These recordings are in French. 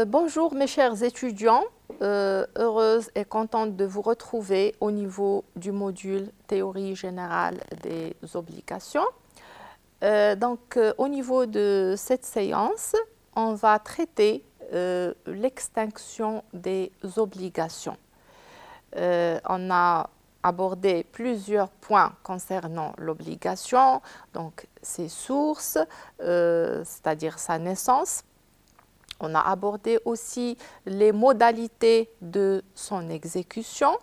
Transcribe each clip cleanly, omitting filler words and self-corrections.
Bonjour mes chers étudiants, heureuse et contente de vous retrouver au niveau du module théorie générale des obligations. Au niveau de cette séance, on va traiter l'extinction des obligations. On a abordé plusieurs points concernant l'obligation, donc ses sources, c'est-à-dire sa naissance. On a abordé aussi les modalités de son exécution,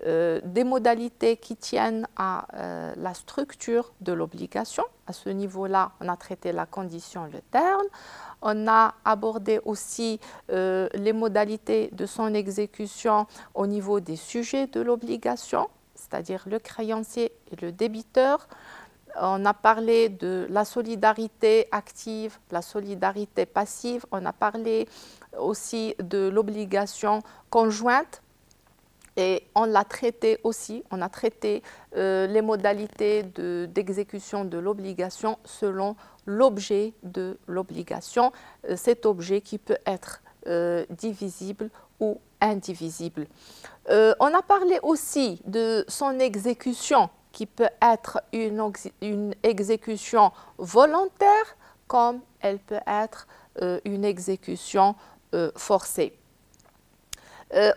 des modalités qui tiennent à la structure de l'obligation. À ce niveau-là, on a traité la condition, le terme. On a abordé aussi les modalités de son exécution au niveau des sujets de l'obligation, c'est-à-dire le créancier et le débiteur. On a parlé de la solidarité active, la solidarité passive. On a parlé aussi de l'obligation conjointe et on l'a traité aussi. On a traité les modalités d'exécution de l'obligation selon l'objet de l'obligation, cet objet qui peut être divisible ou indivisible. On a parlé aussi de son exécution qui peut être une exécution volontaire comme elle peut être une exécution forcée.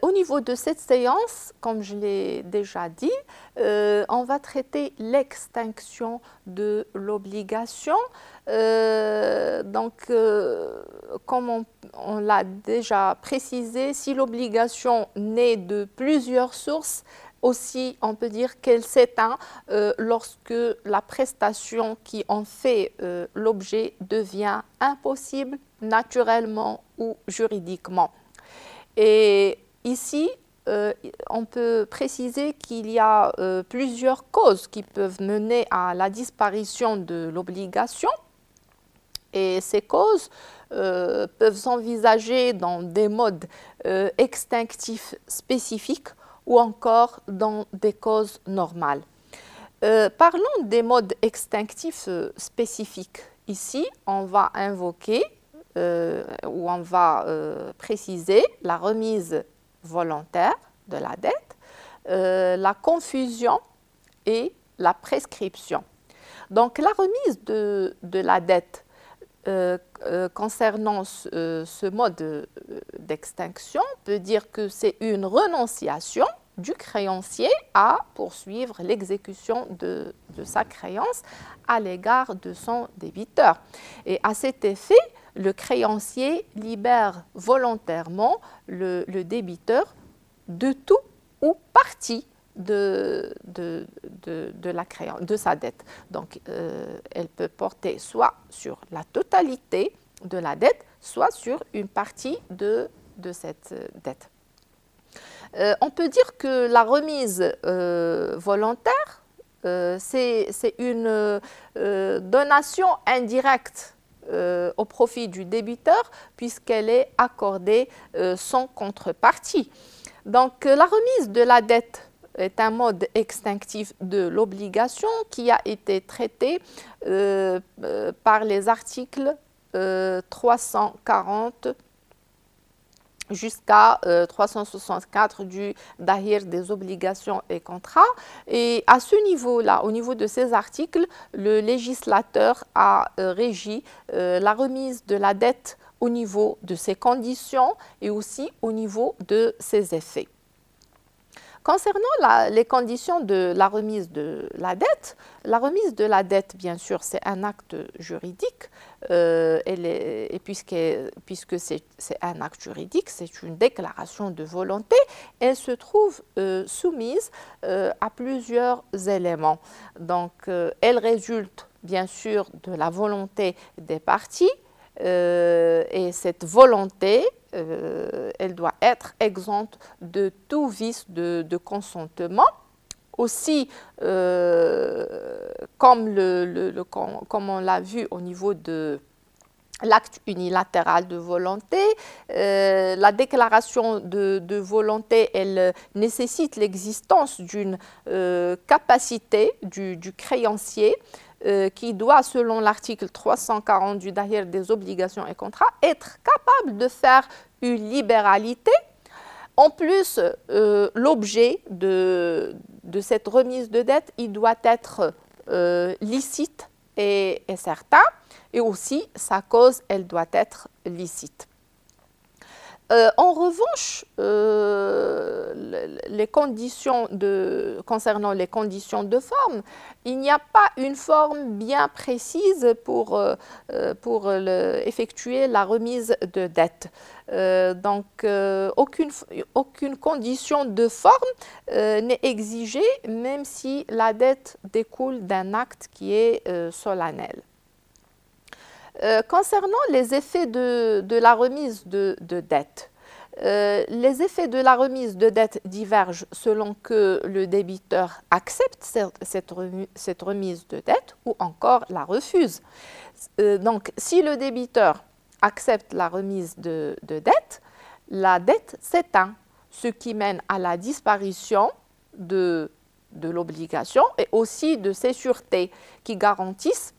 Au niveau de cette séance, comme je l'ai déjà dit, on va traiter l'extinction de l'obligation. Comme on l'a déjà précisé, si l'obligation naît de plusieurs sources, aussi, on peut dire qu'elle s'éteint lorsque la prestation qui en fait l'objet devient impossible naturellement ou juridiquement. Et ici, on peut préciser qu'il y a plusieurs causes qui peuvent mener à la disparition de l'obligation. Et ces causes peuvent s'envisager dans des modes extinctifs spécifiques ou encore dans des causes normales. Parlons des modes extinctifs spécifiques. Ici, on va invoquer ou on va préciser la remise volontaire de la dette, la confusion et la prescription. Donc, la remise de la dette concernant ce mode d'extinction peut dire que c'est une renonciation du créancier à poursuivre l'exécution de sa créance à l'égard de son débiteur. Et à cet effet, le créancier libère volontairement le débiteur de tout ou partie de sa dette. Donc, elle peut porter soit sur la totalité de la dette, soit sur une partie de cette dette. On peut dire que la remise volontaire, c'est une donation indirecte au profit du débiteur puisqu'elle est accordée sans contrepartie. Donc, la remise de la dette est un mode extinctif de l'obligation qui a été traité par les articles 340 jusqu'à 364 du Dahir des obligations et contrats. Et à ce niveau-là, au niveau de ces articles, le législateur a régi la remise de la dette au niveau de ses conditions et aussi au niveau de ses effets. Concernant les conditions de la remise de la dette, bien sûr, c'est un acte juridique et puisque c'est un acte juridique, c'est une déclaration de volonté, elle se trouve soumise à plusieurs éléments. Donc, elle résulte bien sûr de la volonté des parties et cette volonté, elle doit être exempte de tout vice de consentement. Aussi, comme on l'a vu au niveau de l'acte unilatéral de volonté, la déclaration de volonté, elle nécessite l'existence d'une capacité du créancier qui doit, selon l'article 340 du Dahir des obligations et contrats, être capable de faire une libéralité. En plus, l'objet de cette remise de dette, il doit être licite et certain, et aussi sa cause, elle doit être licite. En revanche, concernant les conditions de forme, il n'y a pas une forme bien précise pour effectuer la remise de dette. Donc, aucune condition de forme n'est exigée, même si la dette découle d'un acte qui est solennel. Concernant les effets de la remise de dette, les effets de la remise de dette divergent selon que le débiteur accepte cette remise de dette ou encore la refuse. Donc, si le débiteur accepte la remise de dette, la dette s'éteint, ce qui mène à la disparition de l'obligation et aussi de ses sûretés qui garantissent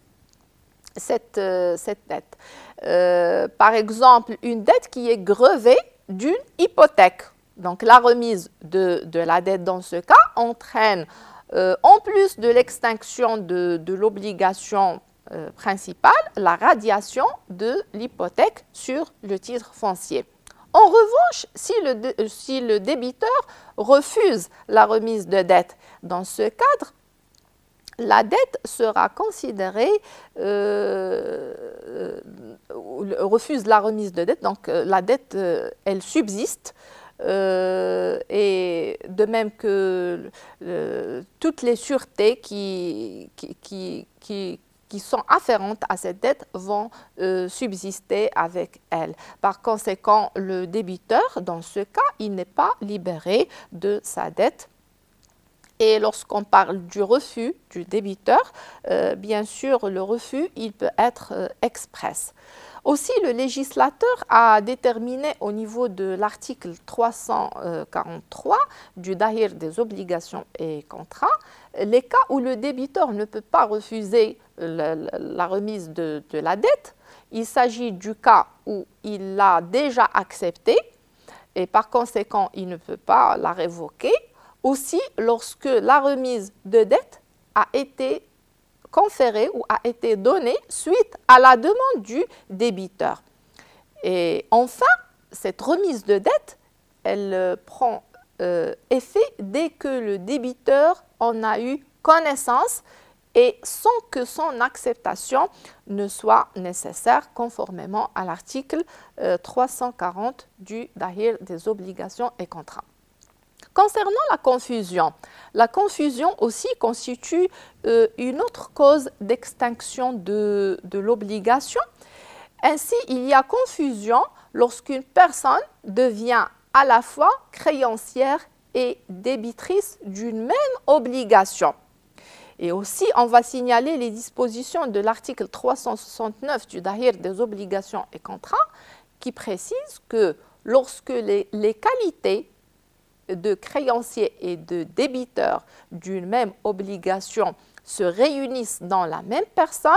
cette dette. Par exemple, une dette qui est grevée d'une hypothèque. Donc, la remise de la dette dans ce cas entraîne, en plus de l'extinction de l'obligation principale, la radiation de l'hypothèque sur le titre foncier. En revanche, si le débiteur refuse la remise de dette dans ce cadre, la dette sera considérée, refuse la remise de dette, donc la dette, elle subsiste, et de même que toutes les sûretés qui sont afférentes à cette dette vont subsister avec elle. Par conséquent, le débiteur, dans ce cas, il n'est pas libéré de sa dette. Et lorsqu'on parle du refus du débiteur, bien sûr, le refus, il peut être express. Aussi, le législateur a déterminé au niveau de l'article 343 du Dahir des obligations et contrats, les cas où le débiteur ne peut pas refuser la remise de la dette. Il s'agit du cas où il l'a déjà accepté et par conséquent, il ne peut pas la révoquer. Aussi, lorsque la remise de dette a été conférée ou a été donnée suite à la demande du débiteur. Et enfin, cette remise de dette, elle prend effet dès que le débiteur en a eu connaissance et sans que son acceptation ne soit nécessaire conformément à l'article 340 du Dahir des obligations et contrats. Concernant la confusion aussi constitue une autre cause d'extinction de l'obligation. Ainsi, il y a confusion lorsqu'une personne devient à la fois créancière et débitrice d'une même obligation. Et aussi, on va signaler les dispositions de l'article 369 du Dahir des obligations et contrats qui précisent que lorsque les qualités de créancier et de débiteur d'une même obligation se réunissent dans la même personne,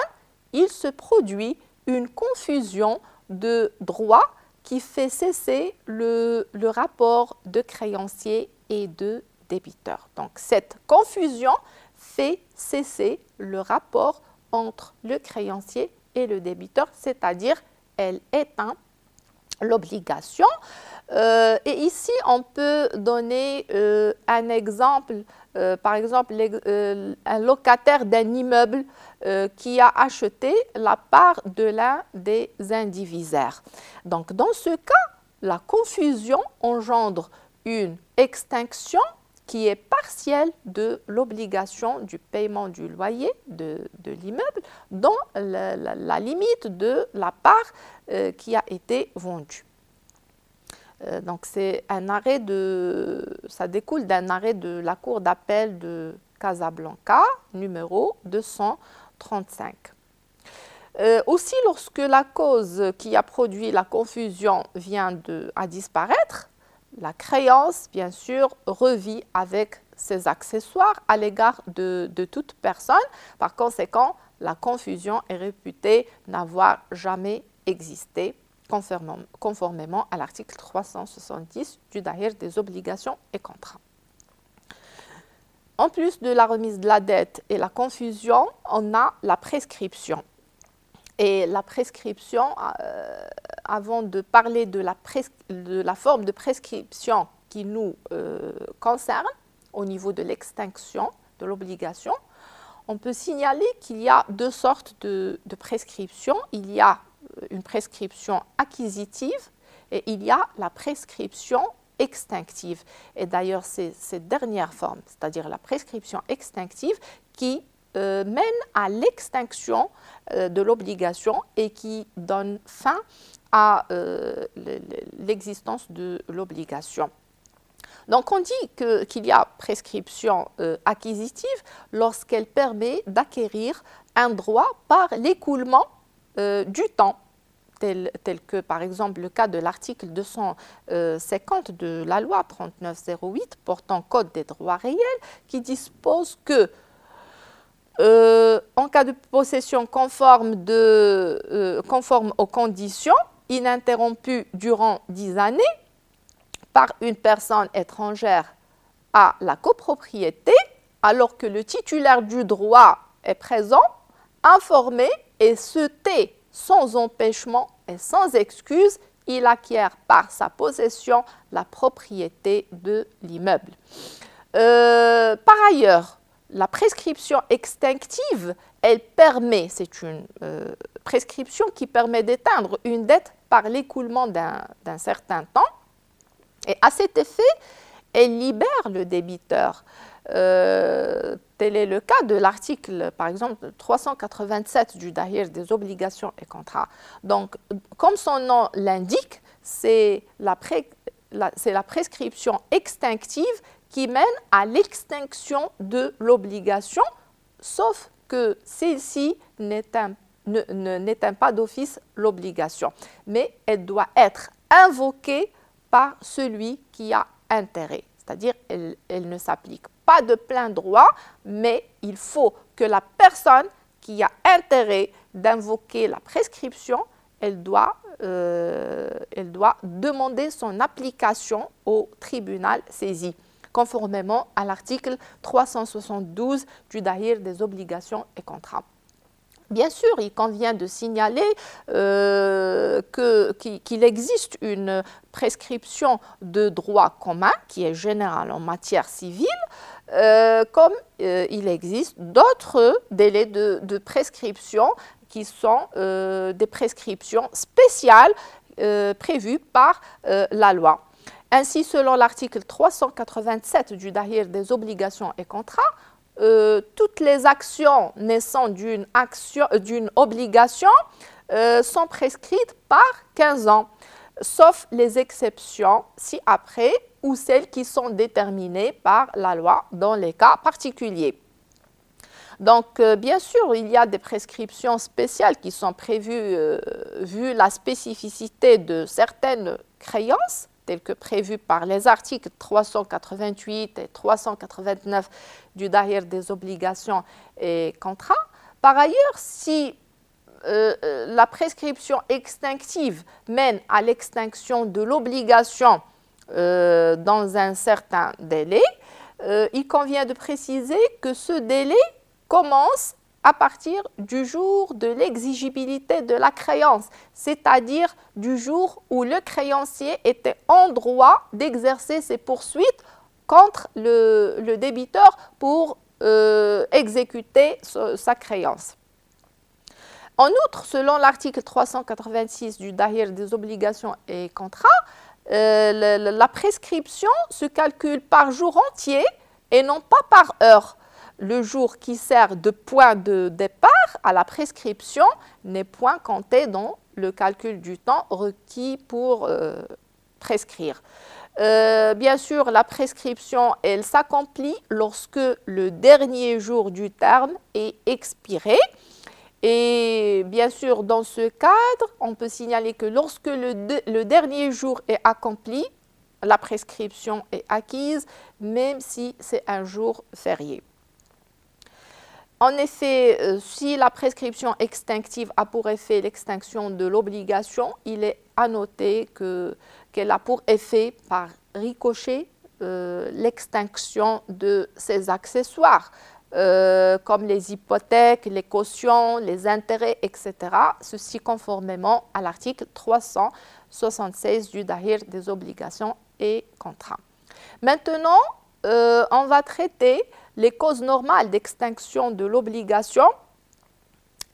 il se produit une confusion de droit qui fait cesser le rapport de créancier et de débiteur. Donc, cette confusion fait cesser le rapport entre le créancier et le débiteur, c'est-à-dire elle éteint l'obligation. Et ici, on peut donner un exemple, par exemple, un locataire d'un immeuble qui a acheté la part de l'un des indivisaires. Donc, dans ce cas, la confusion engendre une extinction qui est partielle de l'obligation du paiement du loyer de l'immeuble dans la limite de la part qui a été vendue. Donc, c'est un arrêt ça découle d'un arrêt de la Cour d'appel de Casablanca, numéro 235. Aussi, lorsque la cause qui a produit la confusion vient à disparaître, la créance, bien sûr, revit avec ces accessoires à l'égard de toute personne. Par conséquent, la confusion est réputée n'avoir jamais existé conformément à l'article 370 du Dahir des obligations et contrats. En plus de la remise de la dette et la confusion, on a la prescription. Et la prescription, avant de parler de la forme de prescription qui nous concerne au niveau de l'extinction de l'obligation, on peut signaler qu'il y a deux sortes de prescription. Il y a une prescription acquisitive et il y a la prescription extinctive. Et d'ailleurs, c'est cette dernière forme, c'est-à-dire la prescription extinctive, qui mène à l'extinction de l'obligation et qui donne fin à l'existence de l'obligation. Donc, on dit qu'il y a prescription acquisitive lorsqu'elle permet d'acquérir un droit par l'écoulement du temps, tel que par exemple le cas de l'article 250 de la loi 3908 portant Code des droits réels, qui dispose que en cas de possession conforme aux conditions, ininterrompue durant 10 années, par une personne étrangère à la copropriété, alors que le titulaire du droit est présent, informé et se tait sans empêchement et sans excuse, il acquiert par sa possession la propriété de l'immeuble. Par ailleurs, la prescription extinctive, elle permet, c'est une prescription qui permet d'éteindre une dette par l'écoulement d'un certain temps. Et à cet effet, elle libère le débiteur. Tel est le cas de l'article, par exemple, 387 du Dahir des obligations et contrats. Donc, comme son nom l'indique, c'est la prescription extinctive qui mène à l'extinction de l'obligation, sauf que celle-ci n'éteint pas d'office l'obligation. Mais elle doit être invoquée par celui qui a intérêt, c'est-à-dire elle ne s'applique pas de plein droit, mais il faut que la personne qui a intérêt d'invoquer la prescription, elle doit demander son application au tribunal saisi, conformément à l'article 372 du Dahir des obligations et contrats. Bien sûr, il convient de signaler qu'il existe une prescription de droit commun qui est générale en matière civile, comme il existe d'autres délais de prescription qui sont des prescriptions spéciales prévues par la loi. Ainsi, selon l'article 387 du Dahir des obligations et contrats, toutes les actions naissant d'une obligation sont prescrites par 15 ans, sauf les exceptions ci-après ou celles qui sont déterminées par la loi dans les cas particuliers. Donc, bien sûr, il y a des prescriptions spéciales qui sont prévues vu la spécificité de certaines créances, telles que prévues par les articles 388 et 389 du Dahir des obligations et contrats. Par ailleurs, si la prescription extinctive mène à l'extinction de l'obligation dans un certain délai, il convient de préciser que ce délai commence à partir du jour de l'exigibilité de la créance, c'est-à-dire du jour où le créancier était en droit d'exercer ses poursuites contre le débiteur pour exécuter sa créance. En outre, selon l'article 386 du Dahir des obligations et contrats, la prescription se calcule par jour entier et non pas par heure. Le jour qui sert de point de départ à la prescription n'est point compté dans le calcul du temps requis pour prescrire. Bien sûr, la prescription, elle s'accomplit lorsque le dernier jour du terme est expiré. Et bien sûr, dans ce cadre, on peut signaler que lorsque le dernier jour est accompli, la prescription est acquise, même si c'est un jour férié. En effet, si la prescription extinctive a pour effet l'extinction de l'obligation, il est à noter qu'elle a pour effet, par ricochet, l'extinction de ses accessoires, comme les hypothèques, les cautions, les intérêts, etc. Ceci conformément à l'article 376 du Dahir des obligations et contrats. Maintenant, on va traiter les causes normales d'extinction de l'obligation.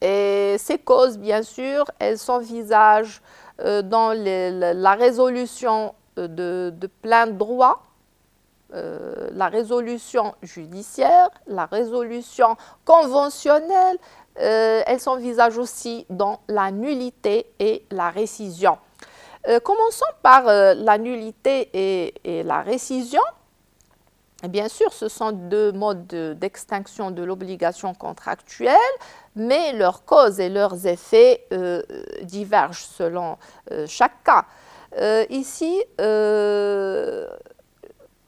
Et ces causes, bien sûr, elles s'envisagent dans la résolution de plein droit, la résolution judiciaire, la résolution conventionnelle. Elles s'envisagent aussi dans la nullité et la récision. Commençons par la nullité et la récision. Bien sûr, ce sont deux modes d'extinction de l'obligation contractuelle, mais leurs causes et leurs effets divergent selon chaque cas. Ici,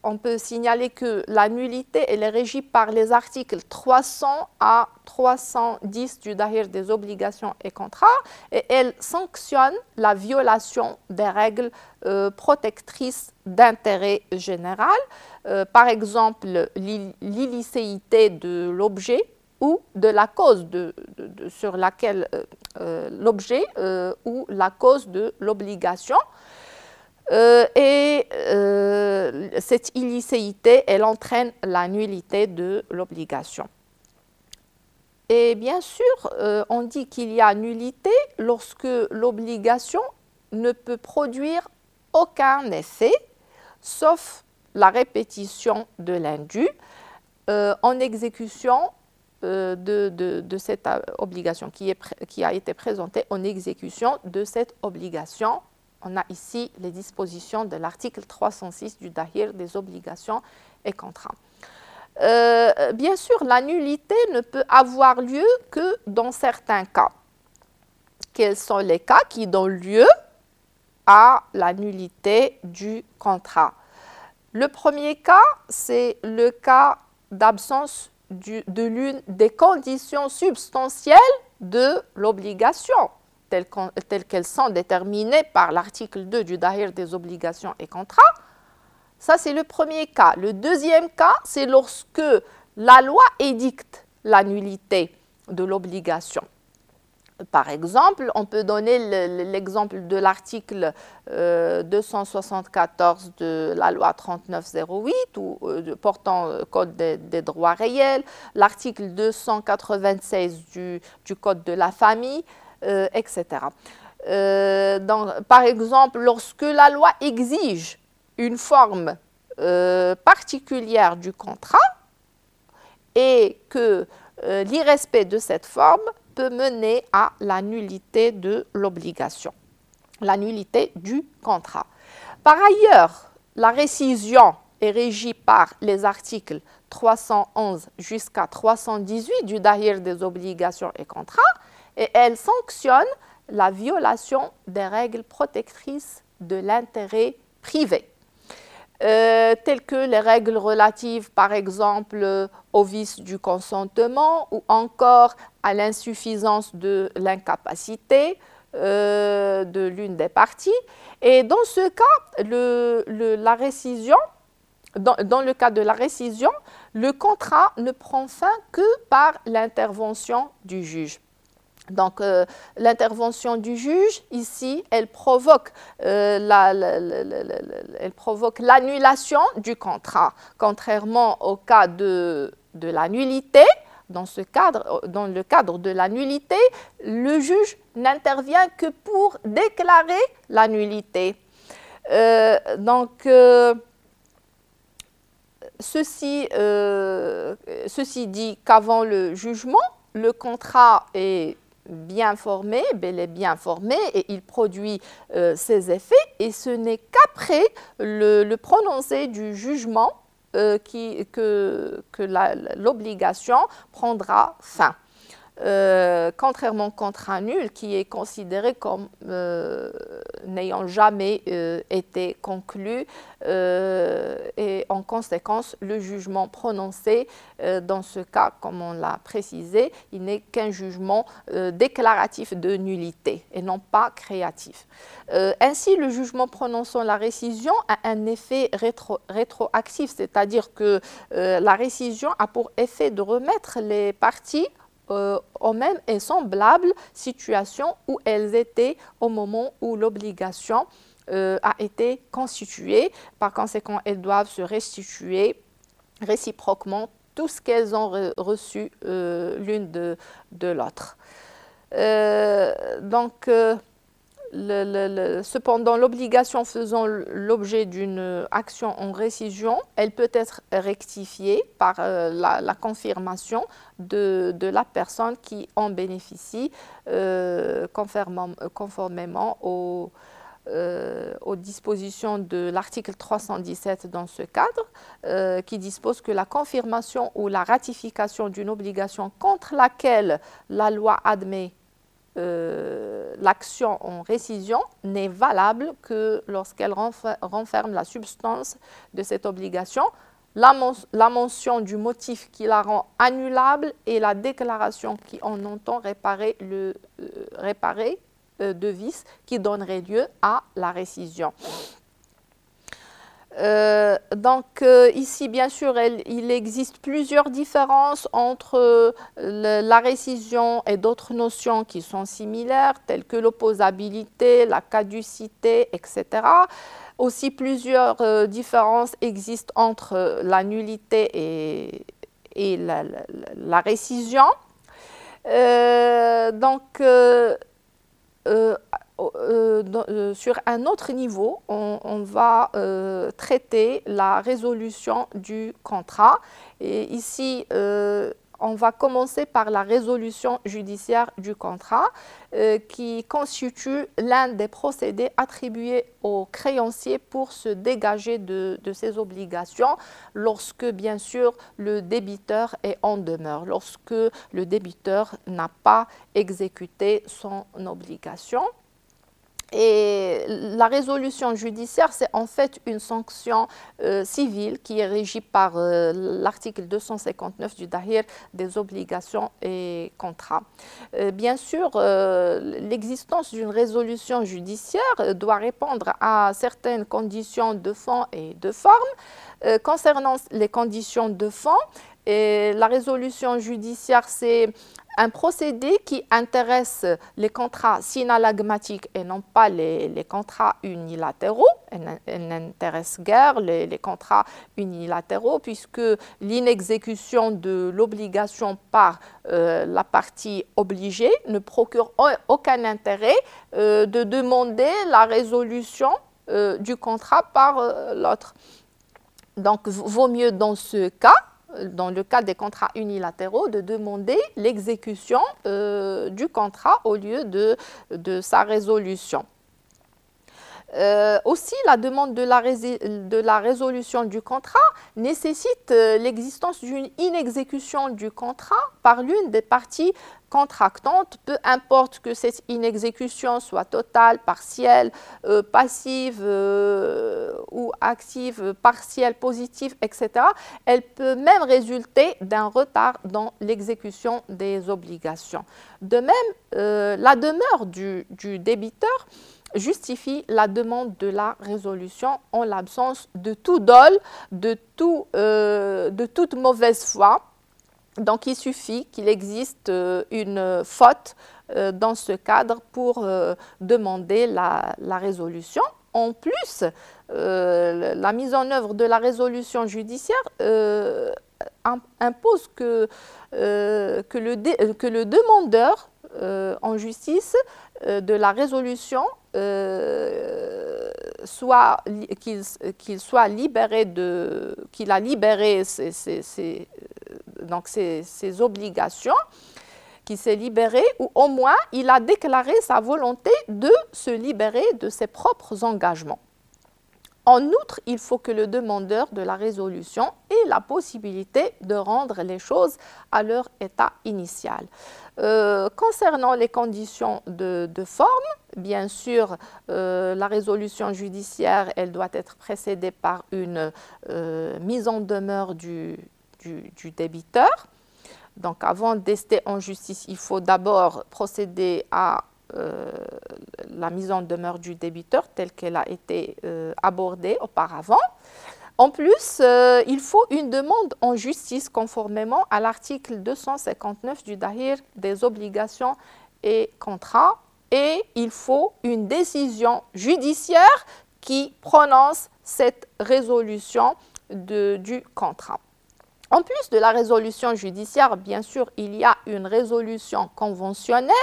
on peut signaler que la nullité elle est régie par les articles 300 à 310 du Dahir des obligations et contrats et elle sanctionne la violation des règles protectrices d'intérêt général, par exemple l'illicéité de l'objet ou de la cause sur laquelle l'objet ou la cause de l'obligation. Cette illicéité, elle entraîne la nullité de l'obligation. Et bien sûr, on dit qu'il y a nullité lorsque l'obligation ne peut produire aucun effet, sauf la répétition de l'indu en exécution de cette obligation, qui a été présentée en exécution de cette obligation. On a ici les dispositions de l'article 306 du Dahir des obligations et contrats. Bien sûr, la nullité ne peut avoir lieu que dans certains cas. Quels sont les cas qui donnent lieu à la nullité du contrat? Le premier cas, c'est le cas d'absence de l'une des conditions substantielles de l'obligation, telles qu'elles sont déterminées par l'article 2 du Dahir des obligations et contrats. Ça, c'est le premier cas. Le deuxième cas, c'est lorsque la loi édicte la nullité de l'obligation. Par exemple, on peut donner l'exemple de l'article 274 de la loi 3908 portant Code des droits réels, l'article 296 du Code de la famille, etc. Par exemple, lorsque la loi exige une forme particulière du contrat et que l'irrespect de cette forme peut mener à la nullité de l'obligation, la nullité du contrat. Par ailleurs, la récision est régie par les articles 311 jusqu'à 318 du Dahir des obligations et contrats et elle sanctionne la violation des règles protectrices de l'intérêt privé. Telles que les règles relatives, par exemple, au vice du consentement ou encore à l'insuffisance de l'incapacité de l'une des parties. Et dans ce cas, la récision, dans le cas de la récision, le contrat ne prend fin que par l'intervention du juge. Donc, l'intervention du juge, ici, elle provoque l'annulation du contrat. Contrairement au cas de la nullité, dans le cadre de la nullité, le juge n'intervient que pour déclarer la nullité. Ceci dit qu'avant le jugement, le contrat est bien formé, bel et bien formé, et il produit ses effets, et ce n'est qu'après le prononcé du jugement que l'obligation prendra fin. contrairement au contrat nul qui est considéré comme n'ayant jamais été conclu et en conséquence le jugement prononcé dans ce cas, comme on l'a précisé, il n'est qu'un jugement déclaratif de nullité et non pas créatif. Ainsi, le jugement prononçant la récision a un effet rétroactif, c'est-à-dire que la récision a pour effet de remettre les parties aux mêmes et semblables situations où elles étaient au moment où l'obligation a été constituée. Par conséquent, elles doivent se restituer réciproquement tout ce qu'elles ont reçu l'une de l'autre. Cependant, l'obligation faisant l'objet d'une action en récision, elle peut être rectifiée par la confirmation de la personne qui en bénéficie conformément aux dispositions de l'article 317 dans ce cadre, qui dispose que la confirmation ou la ratification d'une obligation contre laquelle la loi admet l'action en récision n'est valable que lorsqu'elle renferme la substance de cette obligation, la mention du motif qui la rend annulable et la déclaration qui en entend réparer de vice qui donnerait lieu à la récision. Ici, bien sûr, il existe plusieurs différences entre la récision et d'autres notions qui sont similaires, telles que l'opposabilité, la caducité, etc. Aussi, plusieurs différences existent entre la nullité et la récision. Sur un autre niveau, on va traiter la résolution du contrat. Et ici, on va commencer par la résolution judiciaire du contrat qui constitue l'un des procédés attribués aux créanciers pour se dégager de ses obligations lorsque, bien sûr, le débiteur est en demeure, lorsque le débiteur n'a pas exécuté son obligation. Et la résolution judiciaire, c'est en fait une sanction civile qui est régie par l'article 259 du Dahir des obligations et contrats. Bien sûr, l'existence d'une résolution judiciaire doit répondre à certaines conditions de fond et de forme. Concernant les conditions de fond, la résolution judiciaire, c'est un procédé qui intéresse les contrats synallagmatiques et non pas les contrats unilatéraux. Elle n'intéresse guère les contrats unilatéraux puisque l'inexécution de l'obligation par la partie obligée ne procure aucun intérêt de demander la résolution du contrat par l'autre. Donc, vaut mieux dans ce cas, dans le cas des contrats unilatéraux, de demander l'exécution du contrat au lieu de sa résolution. Aussi, la demande de la résolution du contrat nécessite l'existence d'une inexécution du contrat par l'une des parties contractantes, peu importe que cette inexécution soit totale, partielle, passive ou active, partielle, positive, etc. Elle peut même résulter d'un retard dans l'exécution des obligations. De même, la demeure du débiteur justifie la demande de la résolution en l'absence de tout dol, de toute mauvaise foi. Donc, il suffit qu'il existe une faute dans ce cadre pour demander la résolution. En plus, la mise en œuvre de la résolution judiciaire impose que le demandeur en justice de la résolution qu'il soit libéré qu'il a libéré ses obligations, qu'il s'est libéré ou au moins il a déclaré sa volonté de se libérer de ses propres engagements. En outre, il faut que le demandeur de la résolution ait la possibilité de rendre les choses à leur état initial. Concernant les conditions de forme, bien sûr, la résolution judiciaire, elle doit être précédée par une mise en demeure du débiteur. Donc, avant d'ester en justice, il faut d'abord procéder à la mise en demeure du débiteur telle qu'elle a été abordée auparavant. En plus, il faut une demande en justice conformément à l'article 259 du Dahir des obligations et contrats, et il faut une décision judiciaire qui prononce cette résolution du contrat. En plus de la résolution judiciaire, bien sûr, il y a une résolution conventionnelle.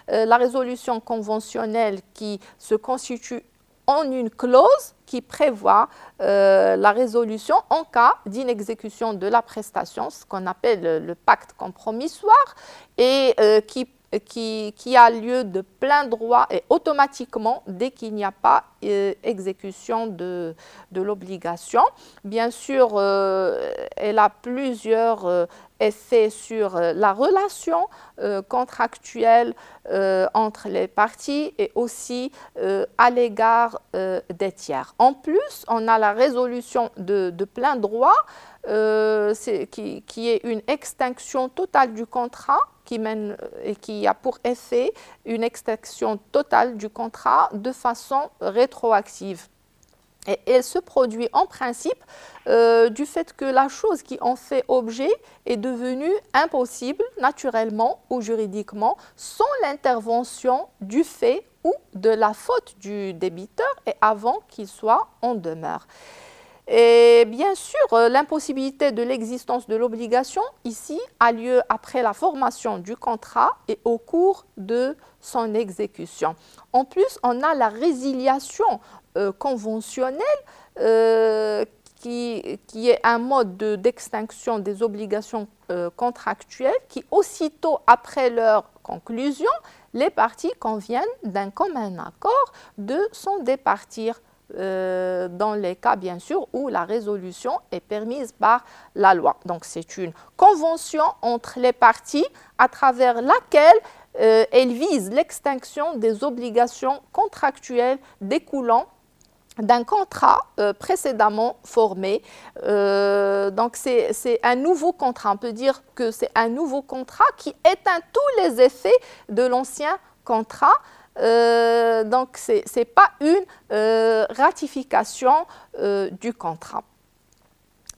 La résolution conventionnelle qui se constitue en une clause qui prévoit la résolution en cas d'inexécution de la prestation, ce qu'on appelle le pacte compromissoire, et qui a lieu de plein droit et automatiquement dès qu'il n'y a pas exécution de l'obligation. Bien sûr, elle a plusieurs effets sur la relation contractuelle entre les parties et aussi à l'égard des tiers. En plus, on a la résolution de plein droit qui est une extinction totale du contrat qui a pour effet une extinction totale du contrat de façon rétroactive. Et elle se produit en principe du fait que la chose qui en fait objet est devenue impossible naturellement ou juridiquement sans l'intervention du fait ou de la faute du débiteur et avant qu'il soit en demeure. Et bien sûr, l'impossibilité de l'existence de l'obligation ici a lieu après la formation du contrat et au cours de son exécution. En plus, on a la résiliation conventionnelle qui est un mode d'extinction des obligations contractuelles qui, aussitôt après leur conclusion, les parties conviennent d'un commun accord de s'en départir dans les cas, bien sûr, où la résolution est permise par la loi. Donc, c'est une convention entre les parties à travers laquelle elle vise l'extinction des obligations contractuelles découlant d'un contrat précédemment formé. Donc, c'est un nouveau contrat. On peut dire que c'est un nouveau contrat qui éteint tous les effets de l'ancien contrat. Donc, ce n'est pas une ratification du contrat.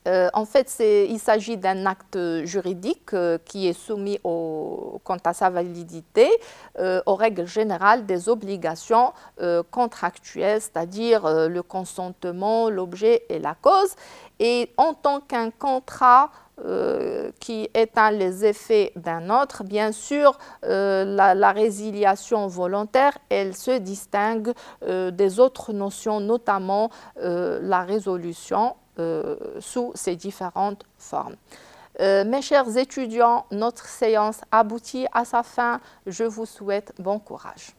En fait, il s'agit d'un acte juridique qui est soumis quant à sa validité aux règles générales des obligations contractuelles, c'est-à-dire le consentement, l'objet et la cause. Et en tant qu'un contrat qui éteint les effets d'un autre, bien sûr, la résiliation volontaire, elle se distingue des autres notions, notamment la résolution sous ses différentes formes. Mes chers étudiants, notre séance aboutit à sa fin. Je vous souhaite bon courage.